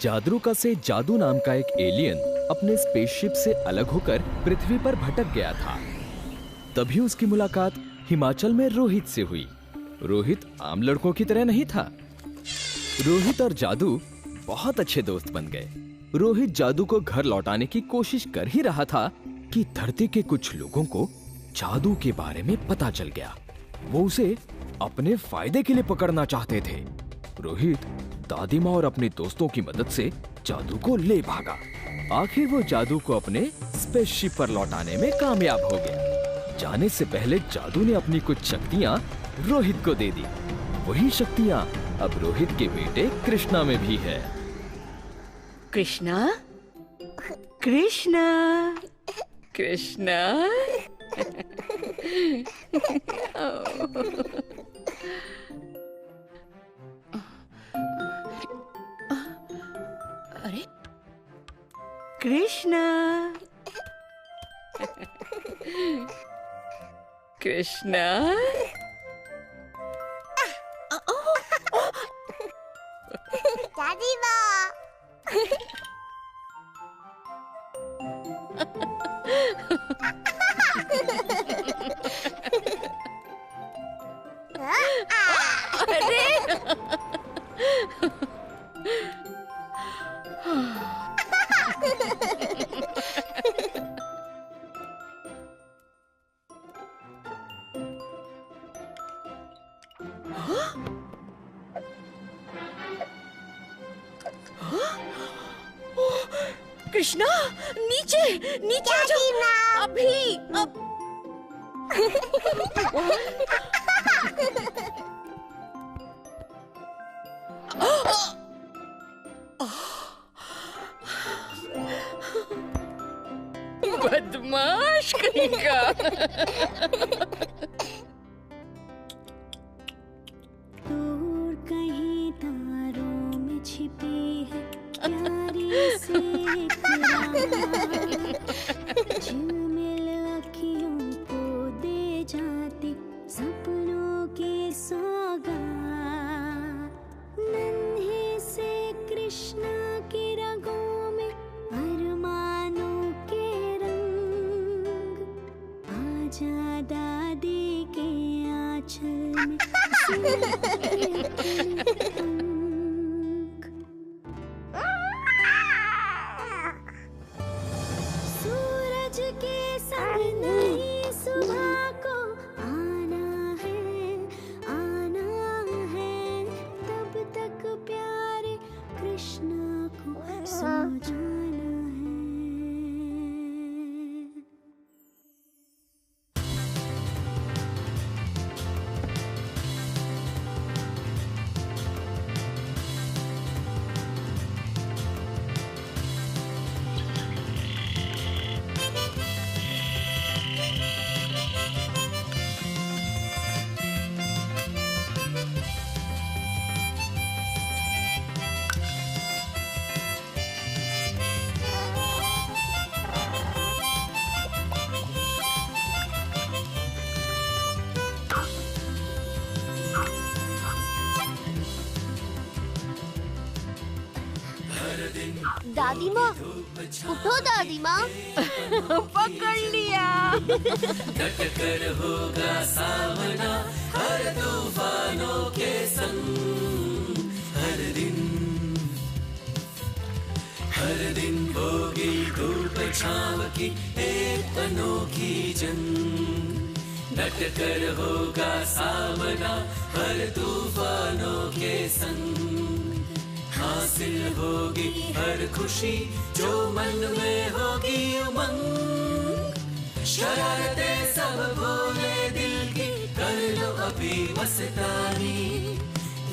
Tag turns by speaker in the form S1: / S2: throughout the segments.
S1: जादरूका से जादू नाम का एक एलियन अपने स्पेसशिप से अलग होकर पृथ्वी पर भटक गया था। तभी उसकी मुलाकात हिमाचल में रोहित से हुई। रोहित आम लड़कों की तरह नहीं था। रोहित और जादू बहुत अच्छे दोस्त बन गए। रोहित जादू को घर लौटाने की कोशिश कर ही रहा था कि धरती के कुछ लोगों को जादू के बारे में पता चल गया। वो उसे अपने फायदे के लिए पकड़ना चाहते थे। रोहित दादी माँ और अपने दोस्तों की मदद से जादू को ले भागा। आखिर वो जादू को अपने स्पेसशिप पर लौटाने में कामयाब हो गया। जाने से पहले जादू ने अपनी कुछ शक्तियाँ रोहित को दे दी। वही शक्तियाँ अब रोहित के बेटे कृष्णा में भी है।
S2: कृष्णा, कृष्णा, कृष्णा। अरे कृष्णा, कृष्णा।
S3: दादी माँ।
S2: अरे कृष्णा, नीचे नीचे आ जाओ। अभी अब बदमाश कहीं का।
S4: दूर कहीं तारों में छिपी है प्यारी सी एक राह, झिलमिल अखियों को दे जाती सपनों की सौगात। नन्हे से कृष्णा की रगों में अरमानों के रंग, आजा दादी के आंचल में सूरज के संग नई सुबह को आना है, तब तक प्यारे कृष्णा को सो जाना है।
S3: दादी माँ, उठो दादी माँ।
S2: पकड़ लिया।
S5: डटकर होगा सामना हर तूफानों के संग। हर दिन होगी धूप छांव की एक अनोखी जंग। डटकर होगा सामना हर तूफानों के संग। हासिल होगी हर खुशी जो मन में होगी उमंग। शरारतें सब भूले दिल की कर लो अभी मस्तानी।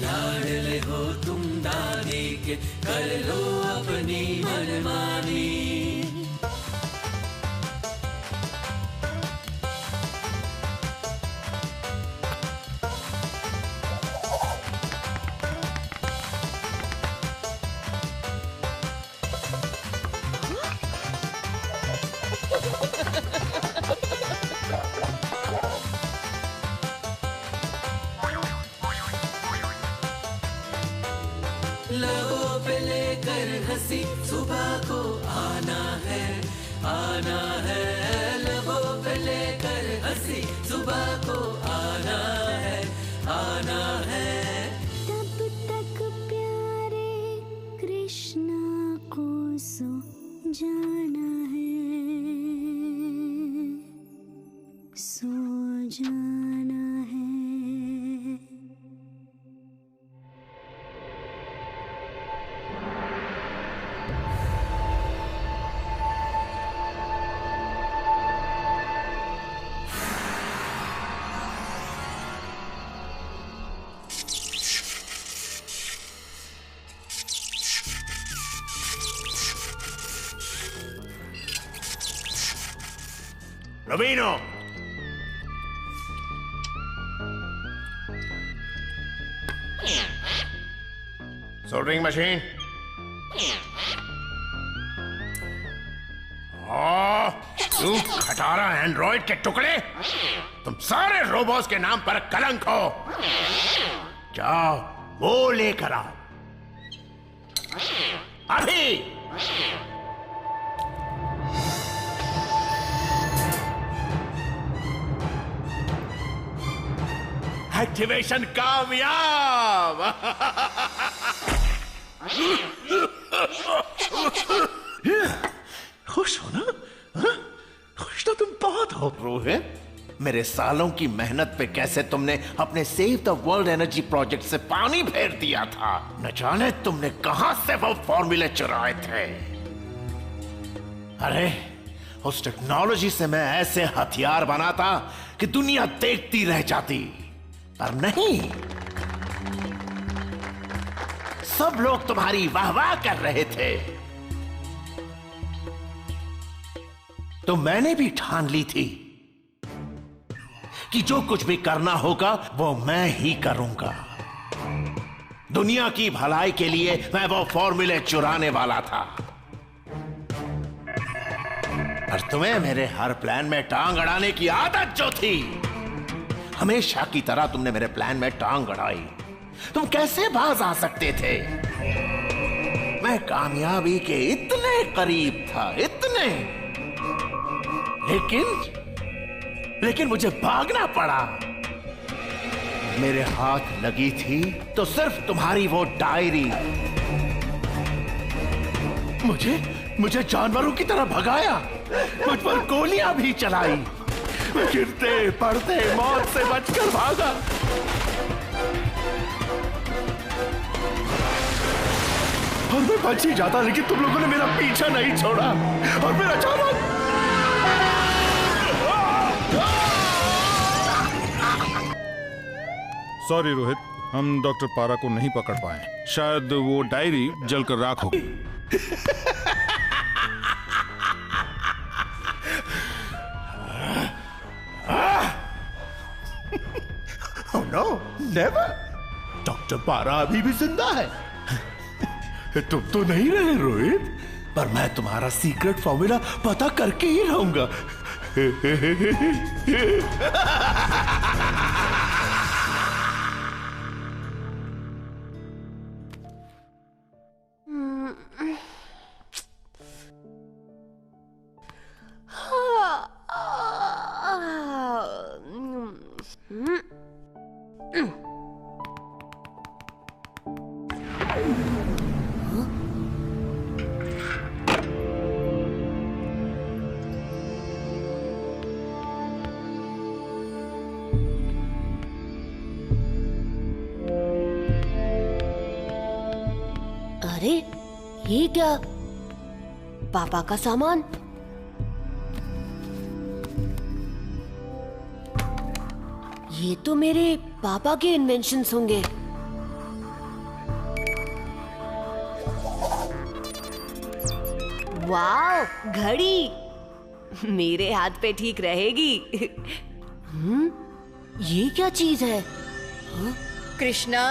S5: लाडले हो तुम दादी के कर लो अपनी मनमानी। पे लेकर हंसी सुबह को आना है, आना है। लबों पे लेकर हंसी सुबह को आना है, आना है।
S4: तब तक प्यारे कृष्णा को सो जाना है, सो जाना है।
S6: रवीनो, सोल्डरिंग मशीन। तू खटारा एंड्रॉइड के टुकड़े, तुम सारे रोबोट्स के नाम पर कलंक हो। जाओ वो लेकर आओ अभी। एक्टिवेशन कामयाब। खुश हो ना? खुश तो तुम बहुत हो रोहित। मेरे सालों की मेहनत पे कैसे तुमने अपने save the world energy project से पानी फेर दिया था। न जाने तुमने कहां से वो फॉर्मूले चुराए थे। अरे उस टेक्नोलॉजी से मैं ऐसे हथियार बनाता कि दुनिया देखती रह जाती, पर नहीं। सब लोग तुम्हारी वाहवाह कर रहे थे, तो मैंने भी ठान ली थी कि जो कुछ भी करना होगा वो मैं ही करूंगा। दुनिया की भलाई के लिए मैं वो फॉर्मूले चुराने वाला था। और तुम्हें मेरे हर प्लान में टांग अड़ाने की आदत जो थी, हमेशा की तरह तुमने मेरे प्लान में टांग अड़ाई। तुम कैसे बाज आ सकते थे? मैं कामयाबी के इतने करीब था, इतने, लेकिन मुझे भागना पड़ा। मेरे हाथ लगी थी तो सिर्फ तुम्हारी वो डायरी। मुझे जानवरों की तरह भगाया, मुझ पर गोलियां भी चलाई। मैं गिरते पड़ते मौत से बचकर भागा। और मैं बच ही जाता, लेकिन तुम लोगों ने मेरा पीछा नहीं छोड़ा। और फिर अचानक
S7: सॉरी रोहित, हम डॉक्टर पारा को नहीं पकड़ पाए। शायद वो डायरी जलकर राख हो गई।
S6: Oh no, never. डॉक्टर पारा अभी भी जिंदा है। तुम तो नहीं रहे रोहित, पर मैं तुम्हारा सीक्रेट फॉर्मूला पता करके ही रहूंगा।
S2: अरे ये क्या? पापा का सामान। ये तो मेरे पापा के इन्वेंशंस होंगे। वाव, घड़ी मेरे हाथ पे ठीक रहेगी। ये क्या चीज है?
S8: कृष्णा,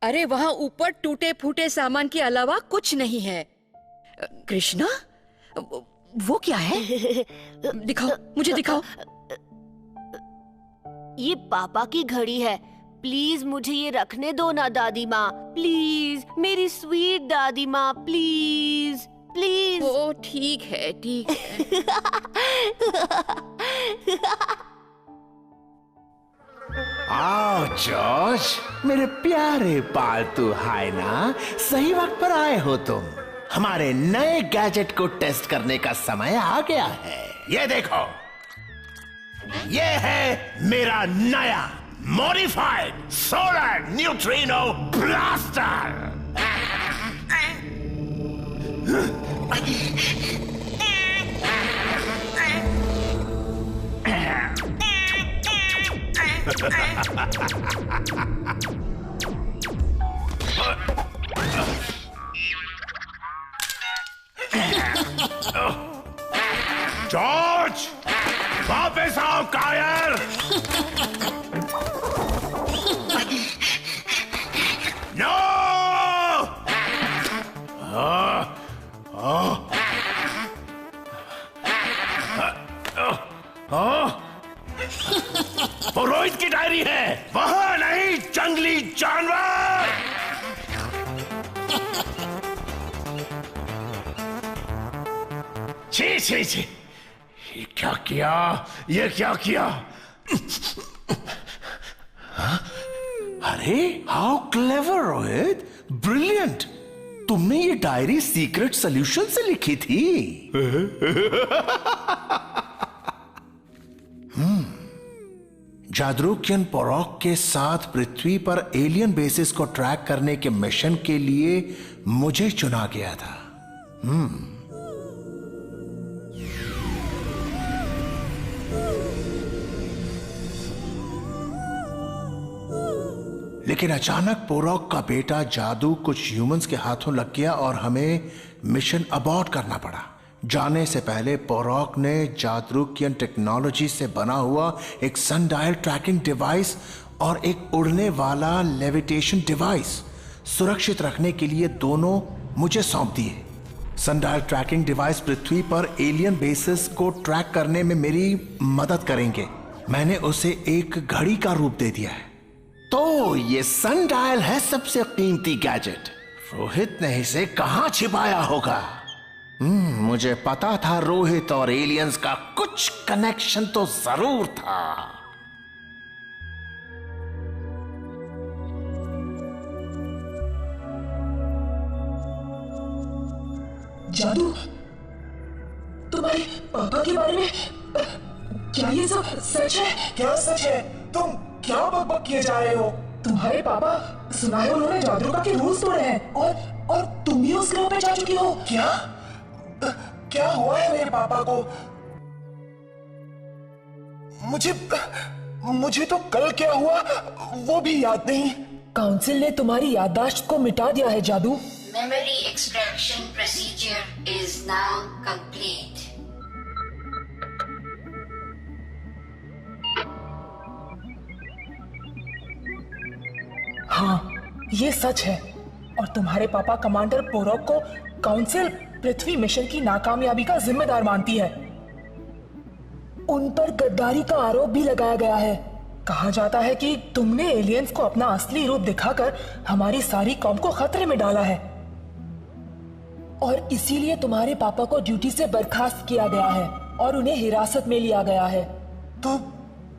S8: अरे वहाँ ऊपर टूटे फूटे सामान के अलावा कुछ नहीं है। कृष्णा, वो क्या है? दिखाओ, मुझे दिखाओ।
S2: ये पापा की घड़ी है।
S3: प्लीज मुझे ये रखने दो ना दादी माँ, प्लीज मेरी स्वीट दादी माँ, प्लीज प्लीज।
S8: ओ ठीक है ठीक है।
S6: आओ जॉर्ज, मेरे प्यारे पालतू हाइना, सही वक्त पर आए हो तुम। हमारे नए गैजेट को टेस्ट करने का समय आ गया है। ये देखो, ये है मेरा नया modified solar neutrino blaster. George, वापस आओ कायर। नो! वो रोहित की डायरी है, वहां नहीं जंगली जानवर। छी छी छी, ये क्या किया, ये क्या किया? हाँ? अरे हाउ क्लेवर रोहित, ब्रिलियंट। तुमने ये डायरी सीक्रेट सॉल्यूशन से लिखी थी। जादरूकियन पोरॉक के साथ पृथ्वी पर एलियन बेसिस को ट्रैक करने के मिशन के लिए मुझे चुना गया था। लेकिन अचानक पोरॉक का बेटा जादू कुछ ह्यूमंस के हाथों लग गया और हमें मिशन अबॉर्ट करना पड़ा। जाने से पहले पोरॉक ने जादरूकियन टेक्नोलॉजी से बना हुआ एक सनडायल ट्रैकिंग डिवाइस और एक उड़ने वाला लेविटेशन डिवाइस सुरक्षित रखने के लिए दोनों मुझे सौंप दिए। सनडायल ट्रैकिंग डिवाइस पृथ्वी पर एलियन बेसिस को ट्रैक करने में मेरी मदद करेंगे। मैंने उसे एक घड़ी का रूप दे दिया है। तो ये सनडायल है सबसे कीमती गैजेट। रोहित ने इसे कहां छिपाया होगा? मुझे पता था रोहित और एलियंस का कुछ कनेक्शन तो जरूर था।
S9: जादू, तुम्हारे पापा के बारे में क्या ये सब सच है? क्या सच है? तुम क्या बकबक किए जा रहे हो? तुम्हारे पापा, सुना है उन्होंने जादरूका के रूल्स तोड़े हैं और तुम भी उस ग्रह पे जा चुकी हो। क्या हुआ है मेरे पापा को? मुझे तो कल क्या हुआ वो भी याद नहीं। काउंसिल ने तुम्हारी याददाश्त को मिटा दिया है जादू।
S10: Memory extraction procedure is now complete.
S9: हाँ, ये सच है। और तुम्हारे पापा कमांडर पोरॉक को काउंसिल पृथ्वी मिशन की नाकामयाबी का जिम्मेदार मानती है। उन पर गद्दारी का आरोप भी लगाया गया है। कहा जाता है कि तुमने एलियंस को अपना असली रूप दिखाकर हमारी सारी कौम को खतरे में डाला है और इसीलिए तुम्हारे पापा को ड्यूटी से बर्खास्त किया गया है और उन्हें हिरासत में लिया गया है। तो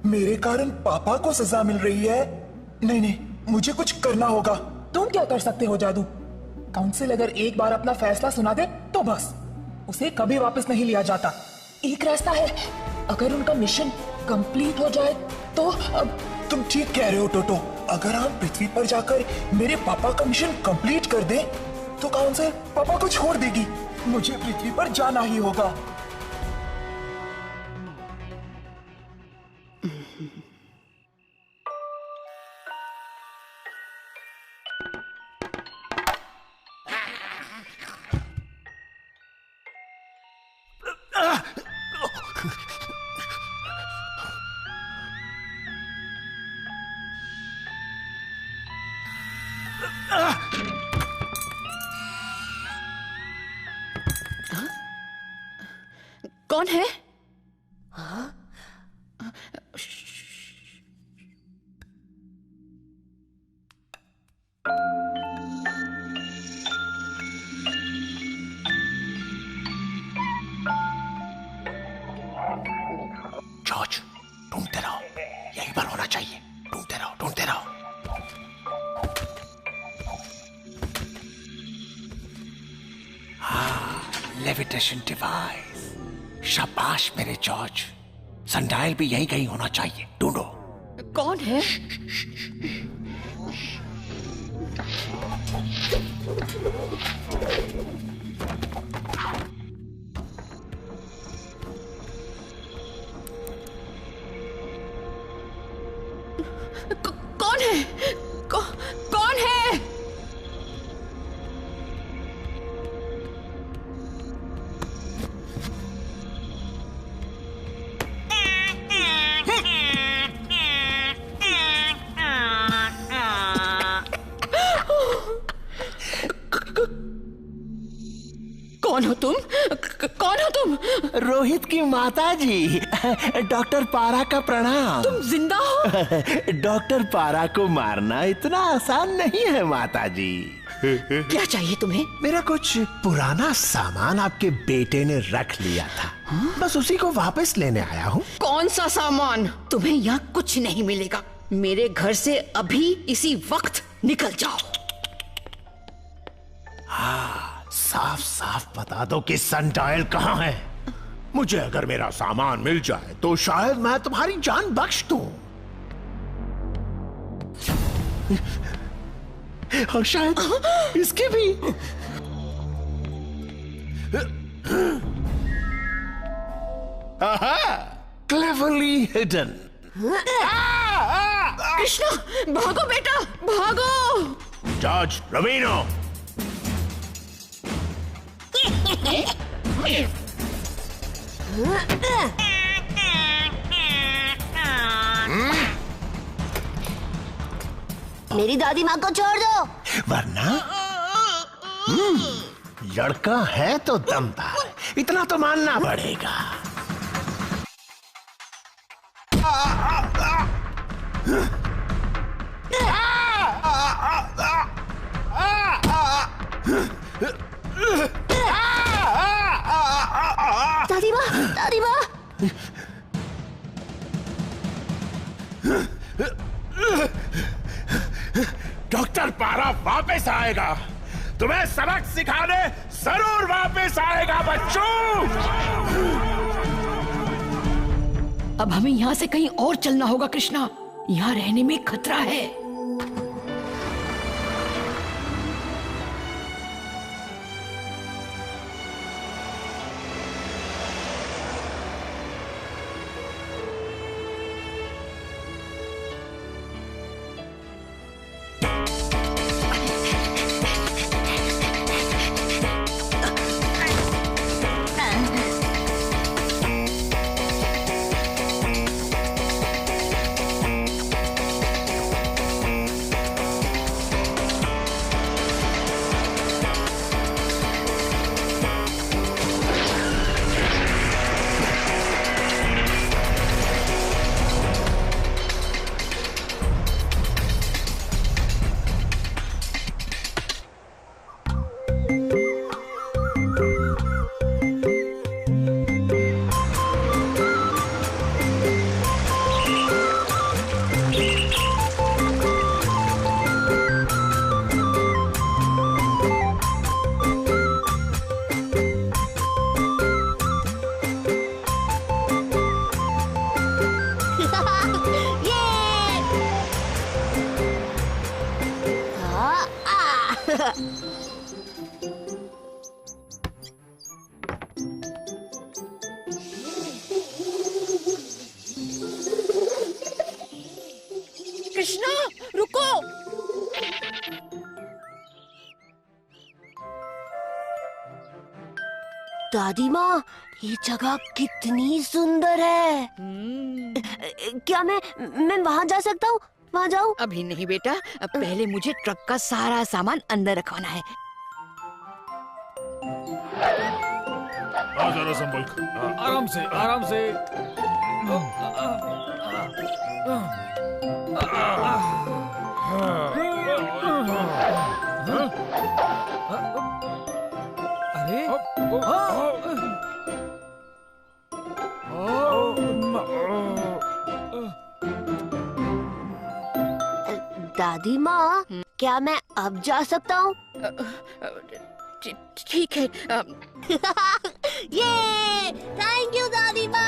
S9: मेरे कारण पापा को सजा मिल रही है? नहीं, मुझे कुछ करना होगा। तुम क्या कर सकते हो जादू? काउंसिल अगर एक बार अपना फैसला सुना दे तो बस उसे कभी वापस नहीं लिया जाता। एक रास्ता है, अगर उनका मिशन कंप्लीट हो जाए तो। अब तुम ठीक कह रहे हो टोटो। अगर हम पृथ्वी पर जाकर मेरे पापा का मिशन कंप्लीट कर दें तो काउंसिल पापा को छोड़ देगी। मुझे पृथ्वी पर जाना ही होगा।
S8: कौन है?
S6: ढूंढते रहो, यहीं पर होना चाहिए। ढूंढते रहो, ढूंढते रहो। हाँ, लेविटेशन डिवाइस। शाबाश मेरे जॉर्ज। सनडायल भी यहीं कहीं होना चाहिए। ढूंढो।
S8: कौन है? कौन है? कौन है? कौन हो तुम? कौन हो तुम?
S6: रोहित की माता जी। डॉक्टर पारा का प्रणाम।
S8: तुम जिंदा हो?
S6: डॉक्टर पारा को मारना इतना आसान नहीं है माता जी।
S8: क्या चाहिए तुम्हें?
S6: मेरा कुछ पुराना सामान आपके बेटे ने रख लिया था। बस उसी को वापस लेने आया हूँ।
S8: कौन सा सामान? तुम्हें यहाँ कुछ नहीं मिलेगा। मेरे घर से अभी इसी वक्त निकल जाओ।
S6: हाँ, साफ साफ बता दो कि सनडायल कहाँ है। मुझे अगर मेरा सामान मिल जाए तो शायद मैं तुम्हारी जान बख्श दूं। और शायद इसकी भी। Cleverly hidden.
S8: कृष्णा, भागो बेटा, भागो।
S6: जॉर्ज, रवीनो।
S3: मेरी दादी माँ को छोड़ दो।
S6: वरना लड़का है तो दमदार, इतना तो मानना पड़ेगा।
S3: दादी माँ, दादी माँ।
S6: डॉक्टर पारा वापस आएगा, तुम्हें सबक सिखाने जरूर वापस आएगा बच्चों।
S8: अब हमें यहाँ से कहीं और चलना होगा कृष्णा, यहाँ रहने में खतरा है। कृष्णा, रुको।
S3: दादी माँ, ये जगह कितनी सुंदर है। क्या मैं वहाँ जा सकता हूँ? वहाँ जाऊँ?
S8: अभी नहीं बेटा, पहले मुझे ट्रक का सारा सामान अंदर रखवाना है।
S7: जरा संभल कर।
S1: आराम से, आराम से। अरे
S3: दादी माँ, क्या मैं अब जा सकता हूँ?
S8: ठीक है।
S3: ये थैंक यू दादी माँ।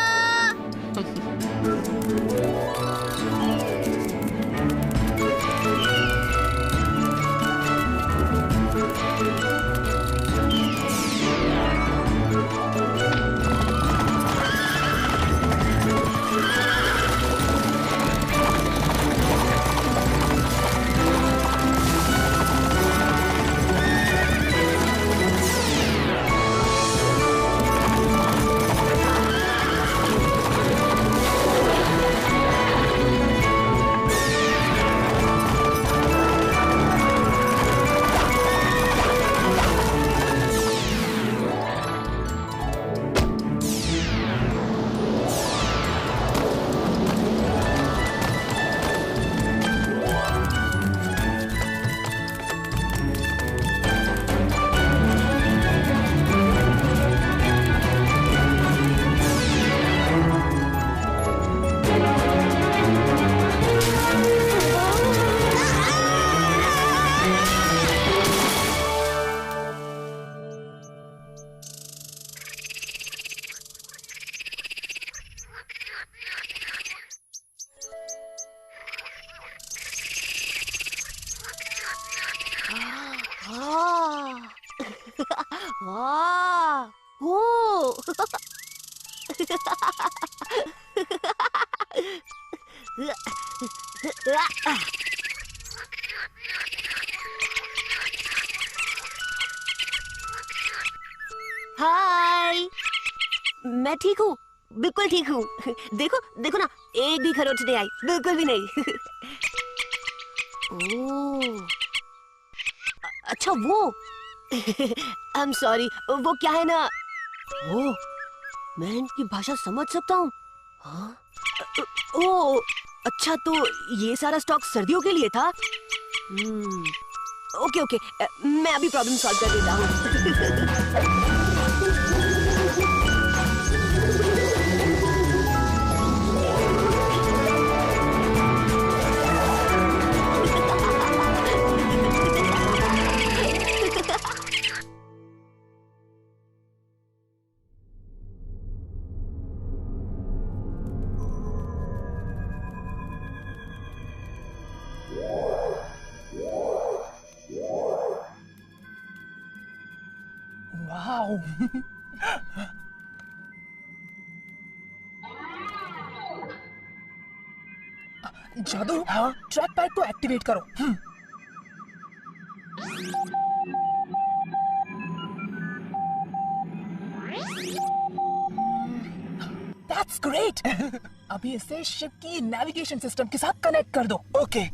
S3: हाय, मैं ठीक हूँ, बिल्कुल ठीक हूँ। देखो देखो ना, एक भी खरोच नहीं आई, बिल्कुल भी नहीं। ओह, अच्छा वो। आई एम सॉरी, वो क्या है ना, ओह, मैं इनकी भाषा समझ सकता हूँ। हाँ? ओह, अच्छा तो ये सारा स्टॉक सर्दियों के लिए था। ओके ओके, मैं अभी प्रॉब्लम सॉल्व कर देता हूँ।
S9: वाओ। जादू, हाँ, ट्रैक पैड को एक्टिवेट करो। That's great. अभी इसे शिप की नेविगेशन सिस्टम के साथ कनेक्ट कर दो। ओके।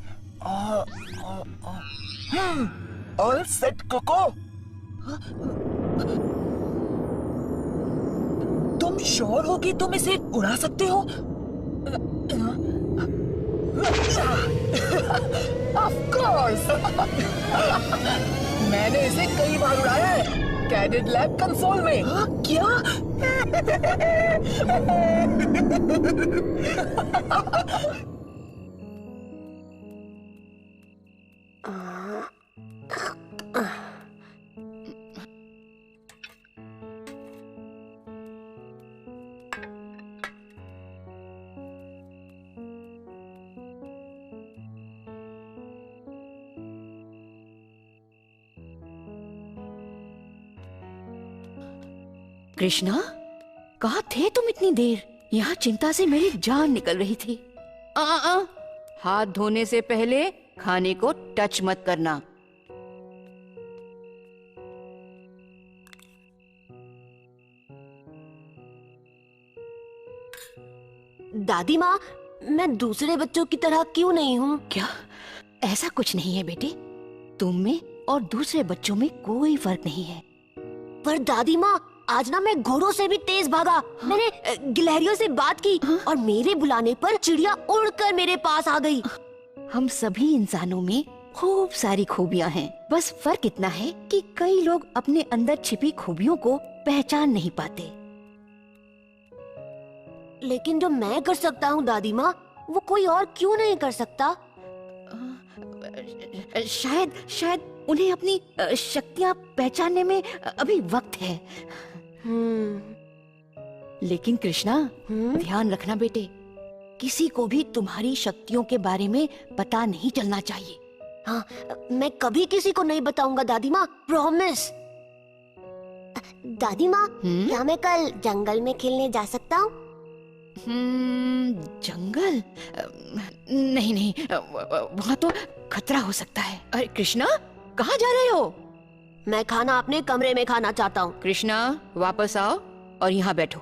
S9: All set Coco. तुम श्योर हो कि तुम इसे उड़ा सकते हो? Of course. मैंने इसे कई बार उड़ाया है, कैडेट लैब कंसोल में। क्या?
S8: कृष्णा, कहाँ थे तुम इतनी देर? यहाँ चिंता से मेरी जान निकल रही थी। हाथ धोने से पहले खाने को टच मत करना।
S3: दादी माँ, मैं दूसरे बच्चों की तरह क्यों नहीं हूँ?
S8: क्या? ऐसा कुछ नहीं है बेटे, तुम में और दूसरे बच्चों में कोई फर्क नहीं है।
S3: पर दादी माँ, आज ना मैं घोड़ों से भी तेज भागा। मैंने गिलहरियों से बात की और मेरे बुलाने पर चिड़िया उड़कर मेरे पास आ गई।
S8: हम सभी इंसानों में खूब सारी खूबियाँ हैं, बस फर्क इतना है कि कई लोग अपने अंदर छिपी खूबियों को पहचान नहीं पाते।
S3: लेकिन जो मैं कर सकता हूँ दादी माँ, वो कोई और क्यों नहीं कर सकता?
S8: शायद उन्हें अपनी शक्तियां पहचानने में अभी वक्त है। लेकिन कृष्णा, ध्यान रखना बेटे, किसी को भी तुम्हारी शक्तियों के बारे में पता नहीं चलना चाहिए।
S3: हाँ, मैं कभी किसी को नहीं बताऊंगा दादी माँ, प्रॉमिस। दादी माँ, क्या मैं कल जंगल में खेलने जा सकता हूँ?
S8: जंगल? नहीं, वहाँ तो खतरा हो सकता है। अरे कृष्णा, कहाँ जा रहे हो?
S3: मैं खाना अपने कमरे में खाना चाहता हूँ।
S8: कृष्णा, वापस आओ और यहाँ बैठो।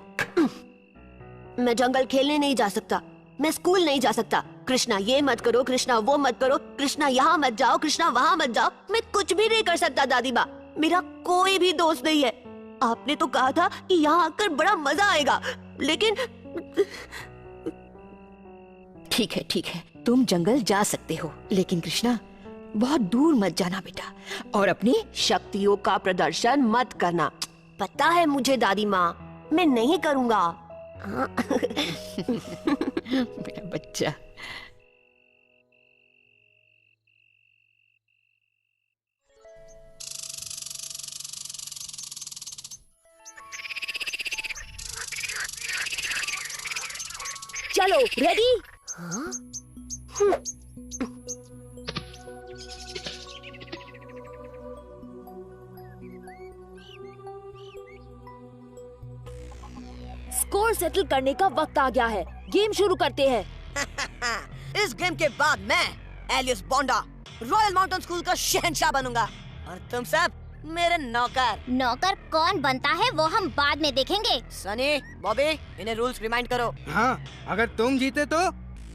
S3: मैं जंगल खेलने नहीं जा सकता, मैं स्कूल नहीं जा सकता। कृष्णा ये मत करो, कृष्णा वो मत करो, कृष्णा यहाँ मत जाओ, कृष्णा वहाँ मत जाओ। मैं कुछ भी नहीं कर सकता दादी माँ, मेरा कोई भी दोस्त नहीं है। आपने तो कहा था कि यहाँ आकर बड़ा मजा आएगा, लेकिन
S8: ठीक है, तुम जंगल जा सकते हो, लेकिन कृष्णा बहुत दूर मत जाना बेटा, और अपनी
S3: शक्तियों का प्रदर्शन मत करना। पता है मुझे दादी माँ, मैं नहीं करूँगा।
S8: मेरा बच्चा।
S2: चलो, रेडी? स्कोर सेटल करने का वक्त आ गया है, गेम शुरू करते हैं।
S3: इस गेम के बाद मैं एलियस बोंडा रॉयल माउंटेन स्कूल का शहंशाह बनूंगा और तुम सब मेरे नौकर।
S11: नौकर कौन बनता है वो हम बाद में देखेंगे।
S3: सनी, बॉबी, इन्हें रूल्स रिमाइंड करो।
S12: हाँ, अगर तुम जीते तो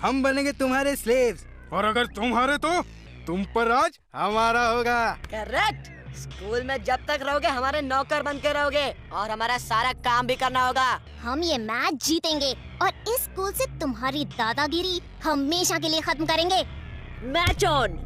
S12: हम बनेंगे तुम्हारे स्लेव्स, और अगर तुम हारे तो तुम पर राज हमारा होगा।
S3: करेक्ट। स्कूल में जब तक रहोगे हमारे नौकर बन के रहोगे और हमारा सारा काम भी करना होगा।
S11: हम ये मैच जीतेंगे और इस स्कूल से तुम्हारी दादागिरी हमेशा के लिए खत्म करेंगे।
S2: Match on.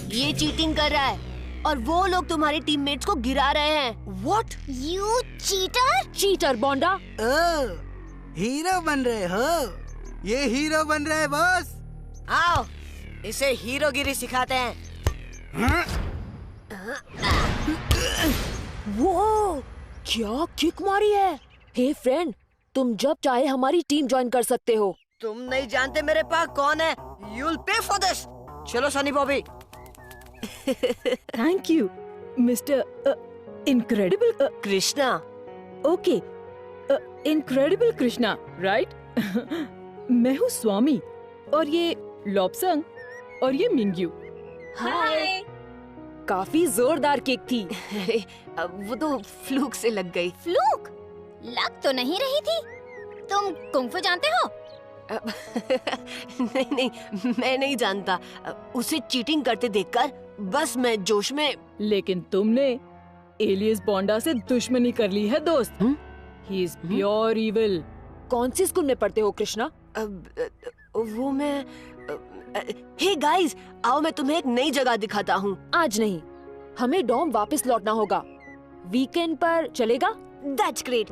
S3: ये चीटिंग कर रहा है और वो लोग तुम्हारे टीममेट्स को गिरा रहे हैं। What?
S11: You cheater?
S2: Cheater bonda.
S12: Hero बन रहे हो? ये हीरो बन रहे बॉस।
S3: आओ, इसे हीरोगिरी सिखाते हैं।
S2: वो क्या किक मारी है। हे फ्रेंड, तुम जब चाहे हमारी टीम ज्वाइन कर सकते हो।
S3: तुम नहीं जानते मेरे पास कौन है। You'll pay for this. चलो Sunny Bobby.
S2: Thank you mister incredible
S3: Krishna.
S2: Okay, incredible Krishna, right? मैं हूँ स्वामी और ये लॉपसंग और ये मिंग्यू।
S11: हाय।
S2: काफी जोरदार केक थी।
S3: अरे वो तो फ्लूक से लग गई।
S11: फ्लूक? लग तो नहीं रही थी। तुम कुंग-फू जानते हो?
S3: नहीं, मैं नहीं जानता। उसे चीटिंग करते देखकर बस मैं जोश में।
S2: लेकिन तुमने एलियस बोंडा से दुश्मनी कर ली है दोस्त। He is pure evil. कौन सी स्कूल में पढ़ते हो कृष्णा?
S3: वो मैं हे गाइस, आओ मैं तुम्हें एक नई जगह दिखाता हूँ।
S2: आज नहीं, हमें डॉम वापस लौटना होगा। वीकेंड पर चलेगा?
S3: That's great.